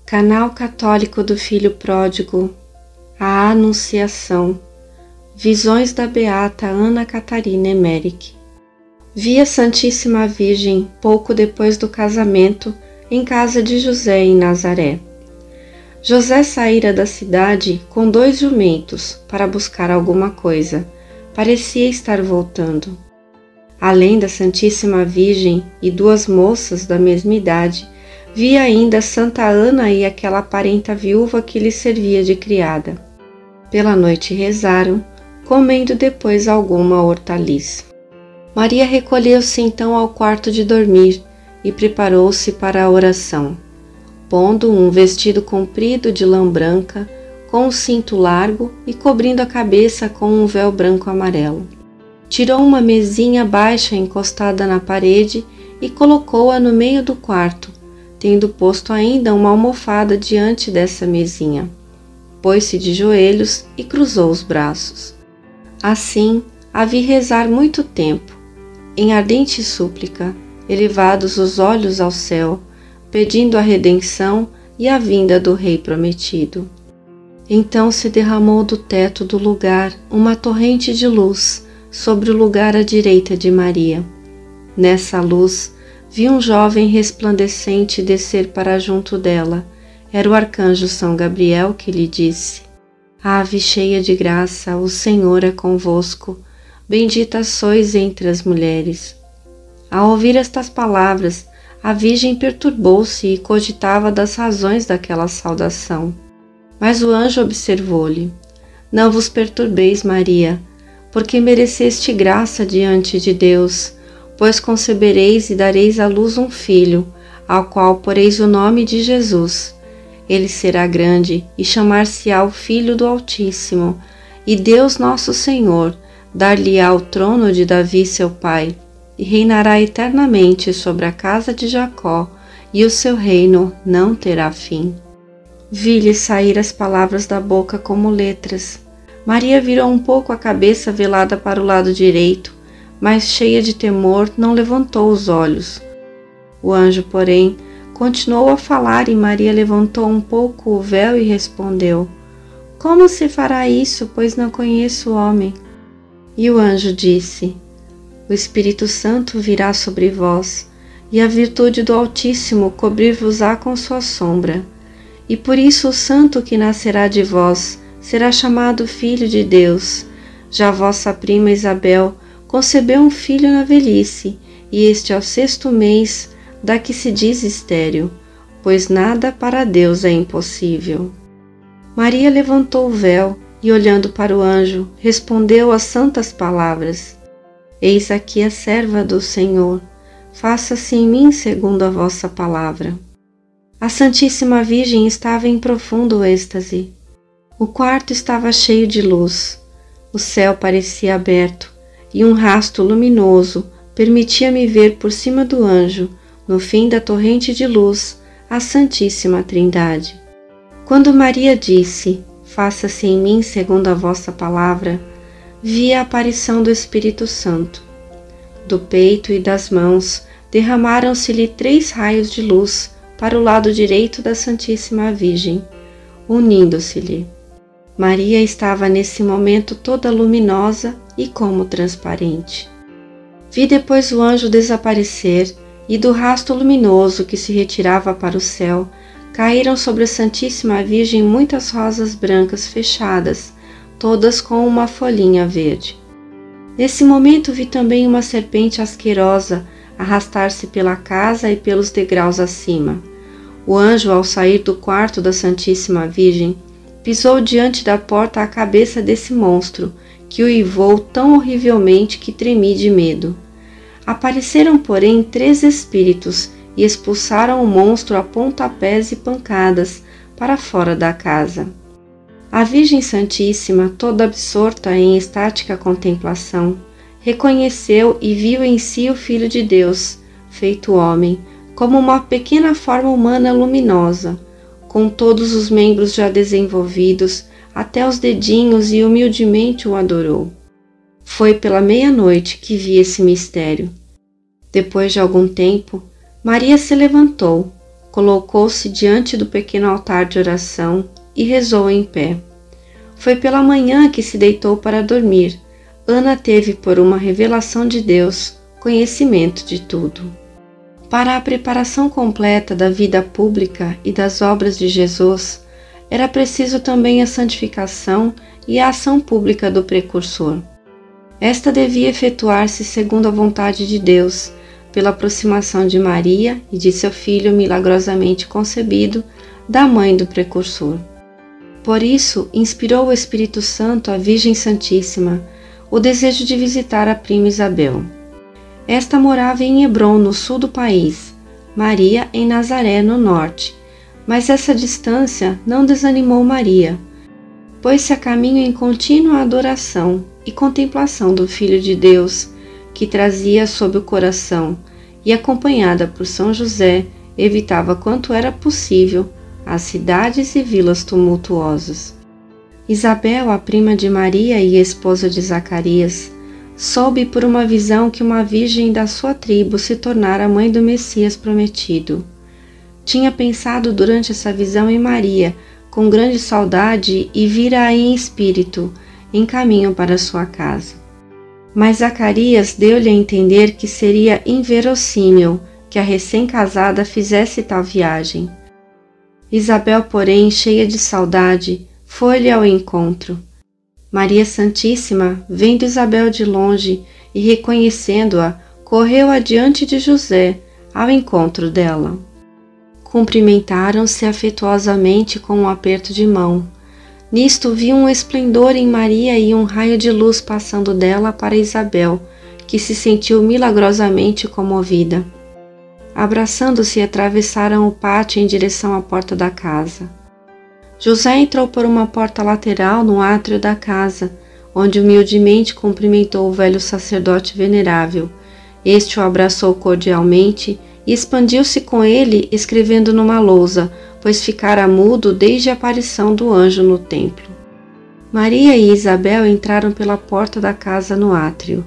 Canal Católico do Filho Pródigo, a Anunciação, Visões da Beata Ana Catarina Emmerich. Vi a Santíssima Virgem pouco depois do casamento em casa de José em Nazaré. José saíra da cidade com 2 jumentos para buscar alguma coisa. Parecia estar voltando. Além da Santíssima Virgem e 2 moças da mesma idade, vi ainda Santa Ana e aquela parenta viúva que lhe servia de criada. Pela noite rezaram, comendo depois alguma hortaliça. Maria recolheu-se então ao quarto de dormir e preparou-se para a oração, pondo um vestido comprido de lã branca, com um cinto largo e cobrindo a cabeça com um véu branco amarelo. Tirou uma mesinha baixa encostada na parede e colocou-a no meio do quarto, tendo posto ainda uma almofada diante dessa mesinha. Pôs-se de joelhos e cruzou os braços. Assim, a vi rezar muito tempo, em ardente súplica, elevados os olhos ao céu, pedindo a redenção e a vinda do Rei prometido. Então se derramou do teto do lugar uma torrente de luz sobre o lugar à direita de Maria. Nessa luz, vi um jovem resplandecente descer para junto dela. Era o arcanjo São Gabriel que lhe disse: Ave cheia de graça, o Senhor é convosco, bendita sois entre as mulheres. Ao ouvir estas palavras, a Virgem perturbou-se e cogitava das razões daquela saudação. Mas o anjo observou-lhe: Não vos perturbeis, Maria, porque mereceste graça diante de Deus, pois concebereis e dareis à luz um filho, ao qual poreis o nome de Jesus. Ele será grande e chamar-se-á o Filho do Altíssimo, e Deus nosso Senhor dar-lhe-á o trono de Davi seu pai, e reinará eternamente sobre a casa de Jacó, e o seu reino não terá fim. Vi-lhe sair as palavras da boca como letras. Maria virou um pouco a cabeça velada para o lado direito, mas cheia de temor não levantou os olhos. O anjo, porém, continuou a falar e Maria levantou um pouco o véu e respondeu: Como se fará isso, pois não conheço o homem? E o anjo disse: O Espírito Santo virá sobre vós, e a virtude do Altíssimo cobrir-vos-á com sua sombra. E por isso o santo que nascerá de vós será chamado Filho de Deus. Já vossa prima Isabel concebeu um filho na velhice, e este é o 6º mês da que se diz estéril, pois nada para Deus é impossível. Maria levantou o véu e, olhando para o anjo, respondeu as santas palavras: Eis aqui a serva do Senhor, faça-se em mim segundo a vossa palavra. A Santíssima Virgem estava em profundo êxtase. O quarto estava cheio de luz, o céu parecia aberto, e um rasto luminoso permitia-me ver por cima do anjo, no fim da torrente de luz, a Santíssima Trindade. Quando Maria disse: Faça-se em mim segundo a vossa palavra, vi a aparição do Espírito Santo. Do peito e das mãos derramaram-se-lhe 3 raios de luz para o lado direito da Santíssima Virgem, unindo-se-lhe. Maria estava nesse momento toda luminosa e como transparente. Vi depois o anjo desaparecer, e do rasto luminoso que se retirava para o céu, caíram sobre a Santíssima Virgem muitas rosas brancas fechadas, todas com uma folhinha verde. Nesse momento vi também uma serpente asquerosa arrastar-se pela casa e pelos degraus acima. O anjo, ao sair do quarto da Santíssima Virgem, pisou diante da porta a cabeça desse monstro, que uivou tão horrivelmente que tremi de medo. Apareceram, porém, 3 espíritos e expulsaram o monstro a pontapés e pancadas para fora da casa. A Virgem Santíssima, toda absorta em estática contemplação, reconheceu e viu em si o Filho de Deus, feito homem, como uma pequena forma humana luminosa, com todos os membros já desenvolvidos até os dedinhos, e humildemente o adorou. Foi pela meia-noite que vi esse mistério. Depois de algum tempo, Maria se levantou, colocou-se diante do pequeno altar de oração e rezou em pé. Foi pela manhã que se deitou para dormir. Ana teve, por uma revelação de Deus, conhecimento de tudo. Para a preparação completa da vida pública e das obras de Jesus, era preciso também a santificação e a ação pública do precursor. Esta devia efetuar-se segundo a vontade de Deus, pela aproximação de Maria e de seu filho milagrosamente concebido da mãe do precursor. Por isso, inspirou o Espírito Santo à Virgem Santíssima o desejo de visitar a prima Isabel. Esta morava em Hebrom, no sul do país, Maria em Nazaré, no norte, mas essa distância não desanimou Maria, pôs-se a caminho em contínua adoração e contemplação do Filho de Deus, que trazia sob o coração, e acompanhada por São José, evitava quanto era possível as cidades e vilas tumultuosas. Isabel, a prima de Maria e esposa de Zacarias, soube por uma visão que uma virgem da sua tribo se tornara mãe do Messias prometido. Tinha pensado durante essa visão em Maria, com grande saudade, e vira-a em espírito, em caminho para sua casa. Mas Zacarias deu-lhe a entender que seria inverossímil que a recém-casada fizesse tal viagem. Isabel, porém, cheia de saudade, foi-lhe ao encontro. Maria Santíssima, vendo Isabel de longe e reconhecendo-a, correu adiante de José ao encontro dela. Cumprimentaram-se afetuosamente com um aperto de mão. Nisto vi um esplendor em Maria e um raio de luz passando dela para Isabel, que se sentiu milagrosamente comovida. Abraçando-se, atravessaram o pátio em direção à porta da casa. José entrou por uma porta lateral no átrio da casa, onde humildemente cumprimentou o velho sacerdote venerável. Este o abraçou cordialmente e expandiu-se com ele, escrevendo numa lousa, pois ficara mudo desde a aparição do anjo no templo. Maria e Isabel entraram pela porta da casa no átrio.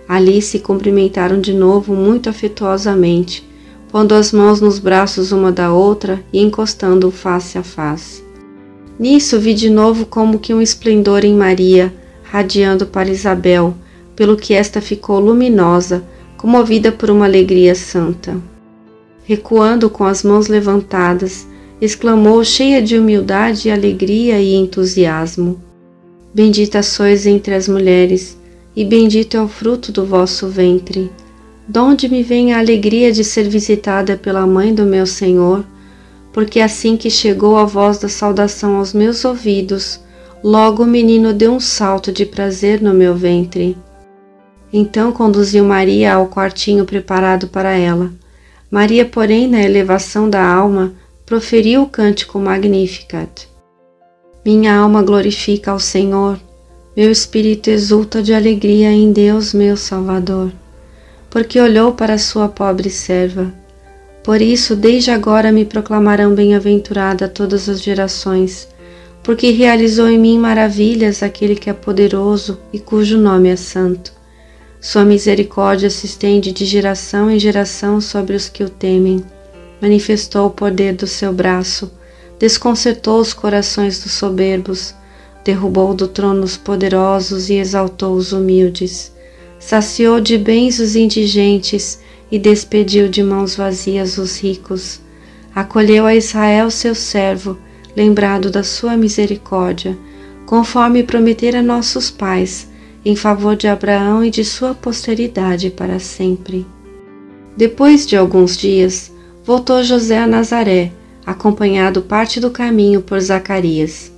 Ali se cumprimentaram de novo muito afetuosamente, pondo as mãos nos braços uma da outra e encostando face a face. Nisso vi de novo como que um esplendor em Maria, radiando para Isabel, pelo que esta ficou luminosa, comovida por uma alegria santa. Recuando com as mãos levantadas, exclamou cheia de humildade, alegria e entusiasmo: Bendita sois entre as mulheres, e bendito é o fruto do vosso ventre. Donde me vem a alegria de ser visitada pela mãe do meu Senhor? Porque assim que chegou a voz da saudação aos meus ouvidos, logo o menino deu um salto de prazer no meu ventre. Então conduziu Maria ao quartinho preparado para ela. Maria, porém, na elevação da alma, proferiu o cântico Magnificat. Minha alma glorifica ao Senhor, meu espírito exulta de alegria em Deus, meu Salvador, porque olhou para sua pobre serva. Por isso, desde agora me proclamarão bem-aventurada todas as gerações, porque realizou em mim maravilhas aquele que é poderoso e cujo nome é santo. Sua misericórdia se estende de geração em geração sobre os que o temem. Manifestou o poder do seu braço, desconcertou os corações dos soberbos, derrubou do trono os poderosos e exaltou os humildes. Saciou de bens os indigentes e despediu de mãos vazias os ricos. Acolheu a Israel seu servo, lembrado da sua misericórdia, conforme prometera a nossos pais, em favor de Abraão e de sua posteridade para sempre. Depois de alguns dias, voltou José a Nazaré, acompanhado parte do caminho por Zacarias.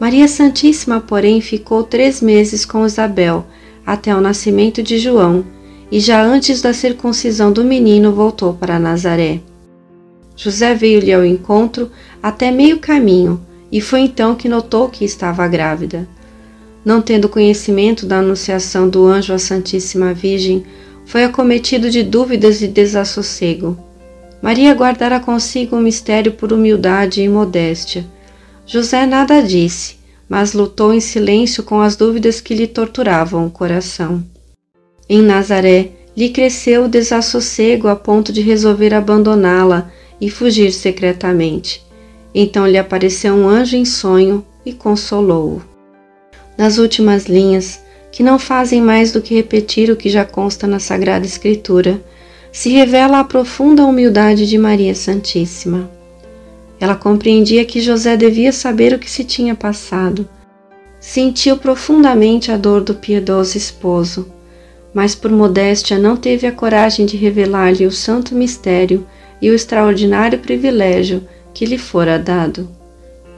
Maria Santíssima, porém, ficou 3 meses com Isabel, até o nascimento de João, e já antes da circuncisão do menino voltou para Nazaré. José veio-lhe ao encontro até meio caminho, e foi então que notou que estava grávida. Não tendo conhecimento da anunciação do anjo à Santíssima Virgem, foi acometido de dúvidas e desassossego. Maria guardara consigo o mistério por humildade e modéstia. José nada disse, mas lutou em silêncio com as dúvidas que lhe torturavam o coração. Em Nazaré, lhe cresceu o desassossego a ponto de resolver abandoná-la e fugir secretamente. Então lhe apareceu um anjo em sonho e consolou-o. Nas últimas linhas, que não fazem mais do que repetir o que já consta na Sagrada Escritura, se revela a profunda humildade de Maria Santíssima. Ela compreendia que José devia saber o que se tinha passado. Sentiu profundamente a dor do piedoso esposo, mas por modéstia não teve a coragem de revelar-lhe o santo mistério e o extraordinário privilégio que lhe fora dado.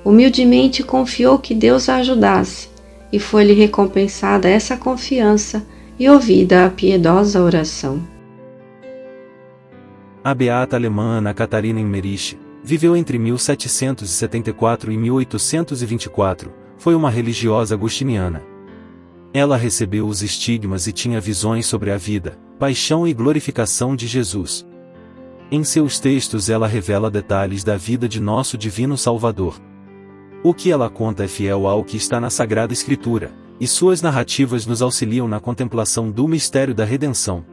Humildemente confiou que Deus a ajudasse, e foi-lhe recompensada essa confiança e ouvida a piedosa oração. A beata alemã Ana Catarina Emmerich viveu entre 1774 e 1824, foi uma religiosa agostiniana. Ela recebeu os estigmas e tinha visões sobre a vida, paixão e glorificação de Jesus. Em seus textos ela revela detalhes da vida de nosso Divino Salvador. O que ela conta é fiel ao que está na Sagrada Escritura, e suas narrativas nos auxiliam na contemplação do mistério da redenção.